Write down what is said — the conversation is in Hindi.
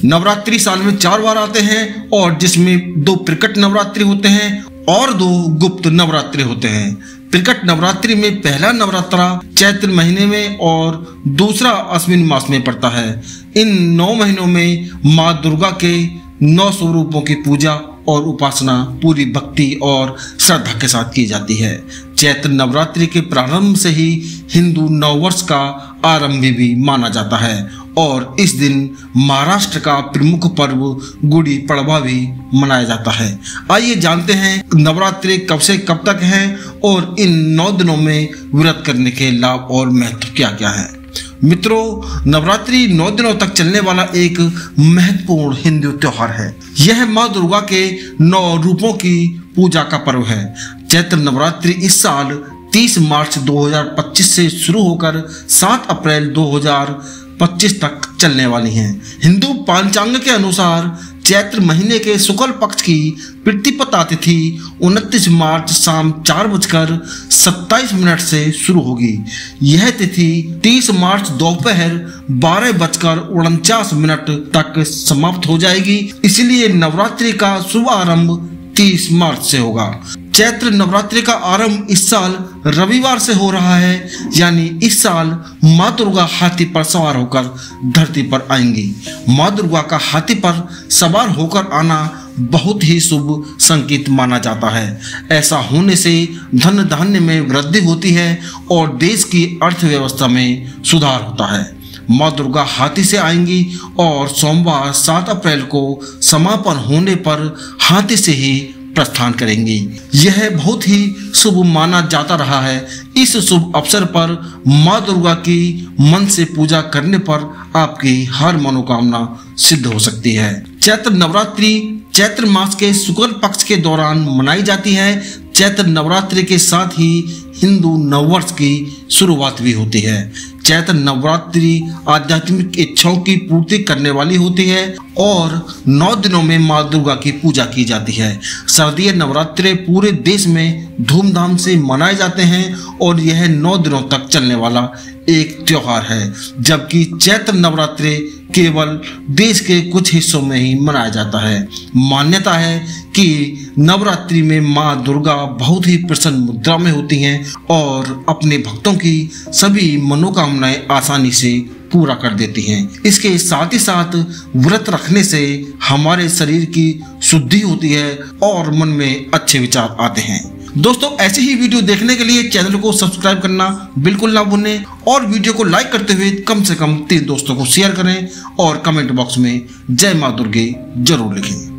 नवरात्रि साल में 4 बार आते हैं और जिसमें 2 प्रकट नवरात्रि होते हैं और 2 गुप्त नवरात्रि होते हैं। प्रकट नवरात्रि में पहला नवरात्रा चैत्र महीने में और दूसरा अश्विन मास में पड़ता है। इन 9 महीनों में माँ दुर्गा के 9 स्वरूपों की पूजा और उपासना पूरी भक्ति और श्रद्धा के साथ की जाती है। चैत्र नवरात्रि के प्रारंभ से ही हिंदू नववर्ष का आरंभ भी माना जाता है और इस दिन महाराष्ट्र का प्रमुख पर्व गुड़ी पड़वा भी मनाया जाता है। आइए जानते हैं नवरात्रि कब से कब तक है और इन 9 दिनों में व्रत करने के लाभ और महत्व क्या क्या है। मित्रों, नवरात्रि 9 दिनों तक चलने वाला एक महत्वपूर्ण हिंदू त्योहार है। यह माँ दुर्गा के 9 रूपों की पूजा का पर्व है। चैत्र नवरात्रि इस साल 30 मार्च 2025 से शुरू होकर 7 अप्रैल 2025 तक चलने वाली हैं। हिंदू पंचांग के अनुसार चैत्र महीने के शुक्ल पक्ष की प्रतिपदा तिथि 29 मार्च शाम 4:27 से शुरू होगी। यह तिथि 30 मार्च दोपहर 12:49 तक समाप्त हो जाएगी। इसलिए नवरात्रि का शुभ आरंभ 30 मार्च से होगा। चैत्र नवरात्रि का आरंभ इस साल रविवार से हो रहा है, यानी इस साल माँ दुर्गा हाथी पर सवार होकर धरती पर आएंगी। माँ दुर्गा का हाथी पर सवार होकर आना बहुत ही शुभ संकेत माना जाता है। ऐसा होने से धन धान्य में वृद्धि होती है और देश की अर्थव्यवस्था में सुधार होता है। माँ दुर्गा हाथी से आएंगी और सोमवार 7 अप्रैल को समापन होने पर हाथी से ही प्रस्थान करेंगी। यह बहुत ही शुभ माना जाता रहा है। इस शुभ अवसर पर माँ दुर्गा की मन से पूजा करने पर आपकी हर मनोकामना सिद्ध हो सकती है। चैत्र नवरात्रि चैत्र मास के शुक्ल पक्ष के दौरान मनाई जाती है। चैत्र नवरात्रि के साथ ही हिंदू नववर्ष की शुरुआत भी होती है। चैत्र नवरात्रि आध्यात्मिक इच्छाओं की पूर्ति करने वाली होती है और 9 दिनों में माँ दुर्गा की पूजा की जाती है। शारदीय नवरात्रि पूरे देश में धूमधाम से मनाए जाते हैं और यह 9 दिनों तक चलने वाला एक त्योहार है, जबकि चैत्र नवरात्रि केवल देश के कुछ हिस्सों में ही मनाया जाता है। मान्यता है कि नवरात्रि में माँ दुर्गा बहुत ही प्रसन्न मुद्रा में होती हैं और अपने भक्तों की सभी मनोकामनाएं आसानी से पूरा कर देती हैं। इसके साथ ही साथ व्रत रखने से हमारे शरीर की शुद्धि होती है और मन में अच्छे विचार आते हैं। दोस्तों, ऐसे ही वीडियो देखने के लिए चैनल को सब्सक्राइब करना बिल्कुल ना भूलें और वीडियो को लाइक करते हुए कम से कम 3 दोस्तों को शेयर करें और कमेंट बॉक्स में जय माँ दुर्गे जरूर लिखें।